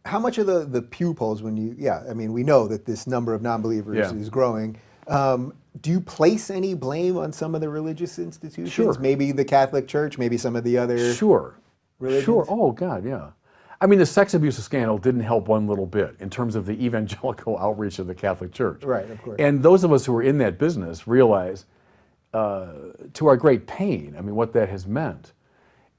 how much of the pew polls when you, I mean, we know that this number of non-believers is growing. Do you place any blame on some of the religious institutions? Sure. Maybe the Catholic Church, maybe some of the other religions? Sure. Oh, God, yeah. I mean, the sex abuse scandal didn't help one little bit in terms of the evangelical outreach of the Catholic Church. Right, of course. And those of us who are in that business realize, to our great pain, I mean, what that has meant.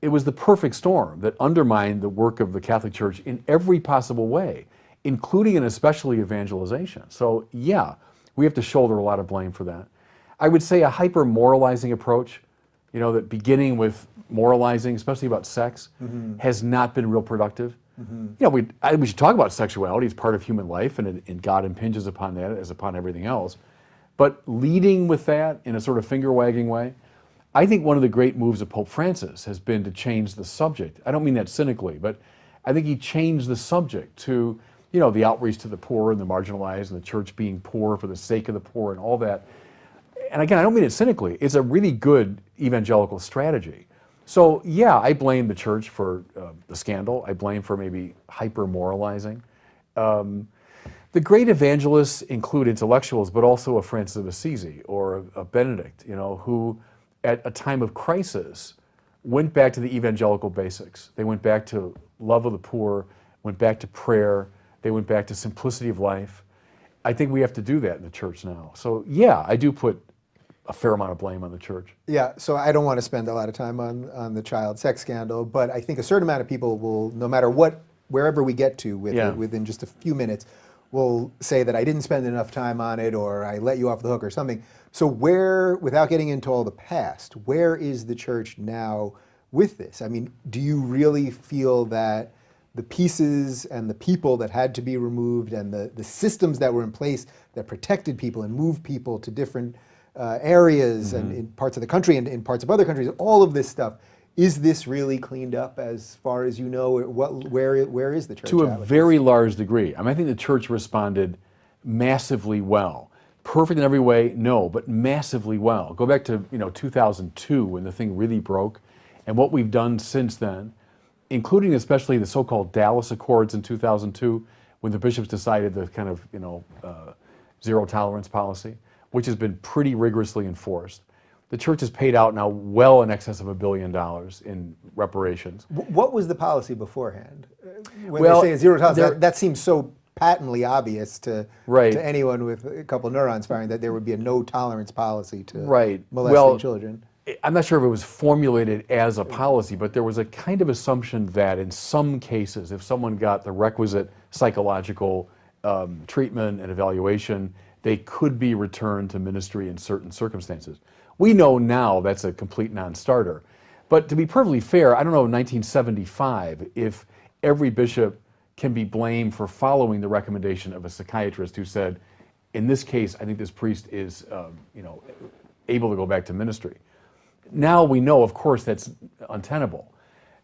It was the perfect storm that undermined the work of the Catholic Church in every possible way, including and especially evangelization. So, yeah, we have to shoulder a lot of blame for that. I would say a hyper-moralizing approach, you know, that beginning with moralizing, especially about sex, has not been real productive. You know, we should talk about sexuality as part of human life, and God impinges upon that as upon everything else. But leading with that in a sort of finger-wagging way, I think one of the great moves of Pope Francis has been to change the subject. I don't mean that cynically, but I think he changed the subject to, you know, the outreach to the poor and the marginalized and the church being poor for the sake of the poor and all that. And again, I don't mean it cynically. It's a really good evangelical strategy. So yeah, I blame the church for the scandal. I blame for maybe hyper-moralizing. The great evangelists include intellectuals, but also a Francis of Assisi or a Benedict, you know, who at a time of crisis went back to the evangelical basics. They went back to love of the poor, went back to prayer, they went back to simplicity of life. I think we have to do that in the church now. So yeah, I do put a fair amount of blame on the church. Yeah, so I don't want to spend a lot of time on the child sex scandal, but I think a certain amount of people will, no matter what, wherever we get to with it, within just a few minutes, will say that I didn't spend enough time on it, or I let you off the hook or something. So where, without getting into all the past, where is the church now with this? I mean, do you really feel that the pieces and the people that had to be removed and the systems that were in place that protected people and moved people to different areas and in parts of the country and in parts of other countries, all of this stuff, is this really cleaned up as far as you know? Where is the church? To a very large degree. I mean, I think the church responded massively well. Perfect in every way? No, but massively well. Go back to 2002 when the thing really broke, and what we've done since then, including especially the so-called Dallas Accords in 2002, when the bishops decided the kind of zero tolerance policy, which has been pretty rigorously enforced. The church has paid out now well in excess of $1 billion in reparations. What was the policy beforehand? When they say a zero tolerance, that seems so patently obvious to anyone with a couple neurons firing that there would be a no tolerance policy to molesting children. I'm not sure if it was formulated as a policy, but there was a kind of assumption that in some cases, if someone got the requisite psychological treatment and evaluation, they could be returned to ministry in certain circumstances. We know now that's a complete non-starter. But to be perfectly fair, I don't know in 1975 if every bishop can be blamed for following the recommendation of a psychiatrist who said, in this case, I think this priest is able to go back to ministry. Now we know, of course, that's untenable.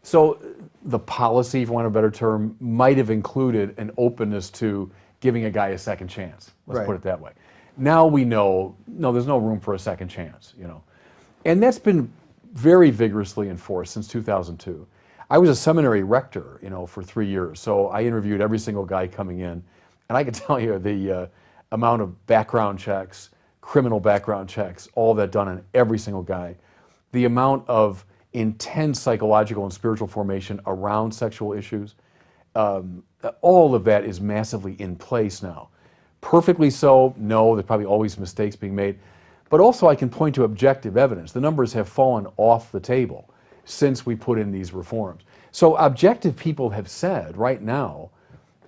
So the policy, for want of a better term, might have included an openness to giving a guy a second chance. Let's put it that way. Now we know, no, there's no room for a second chance, And that's been very vigorously enforced since 2002. I was a seminary rector, for 3 years, so I interviewed every single guy coming in, and I can tell you the amount of background checks, criminal background checks, all that done on every single guy, the amount of intense psychological and spiritual formation around sexual issues, all of that is massively in place now. Perfectly so, no, there's probably always mistakes being made, but also I can point to objective evidence. The numbers have fallen off the table since we put in these reforms. So objective people have said right now,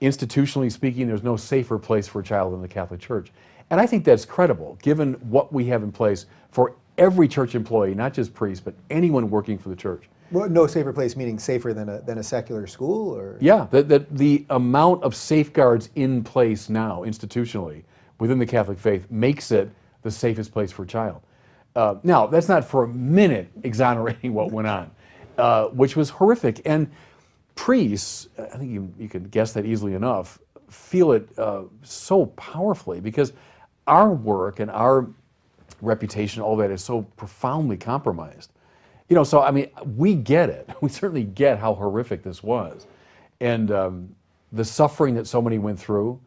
institutionally speaking, there's no safer place for a child than the Catholic Church. And I think that's credible, given what we have in place for every church employee, not just priests, but anyone working for the church. Well, no safer place meaning safer than a secular school, or? Yeah, the amount of safeguards in place now, institutionally, within the Catholic faith, makes it the safest place for a child. Now, that's not for a minute exonerating what went on, which was horrific. And priests, I think you can guess that easily enough, feel it so powerfully because our work and our reputation, all that is so profoundly compromised. So I mean, we get it. We certainly get how horrific this was. And The suffering that so many went through,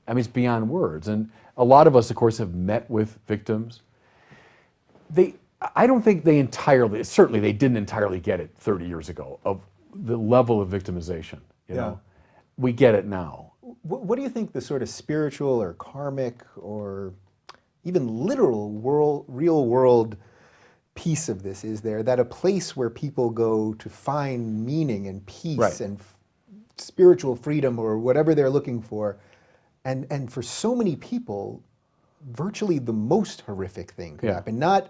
I mean, it's beyond words. And a lot of us, of course, have met with victims. I don't think they entirely, certainly they didn't entirely get it 30 years ago of the level of victimization, you know. We get it now. What do you think the sort of spiritual or karmic or even literal real world piece of this is there? That a place where people go to find meaning and peace and spiritual freedom or whatever they're looking for, and for so many people, virtually the most horrific thing could happen. Not,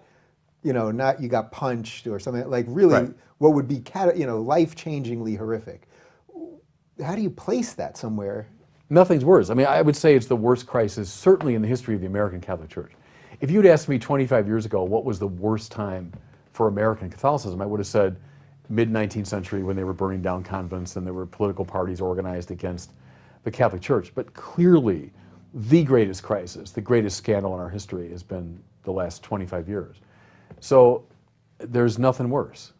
you know, not you got punched or something, like really what would be, life-changingly horrific. How do you place that somewhere? Nothing's worse. I mean, I would say it's the worst crisis, certainly in the history of the American Catholic Church. If you'd asked me 25 years ago what was the worst time for American Catholicism, I would have said mid-19th century when they were burning down convents and there were political parties organized against the Catholic Church. But clearly, the greatest crisis, the greatest scandal in our history has been the last 25 years. So there's nothing worse.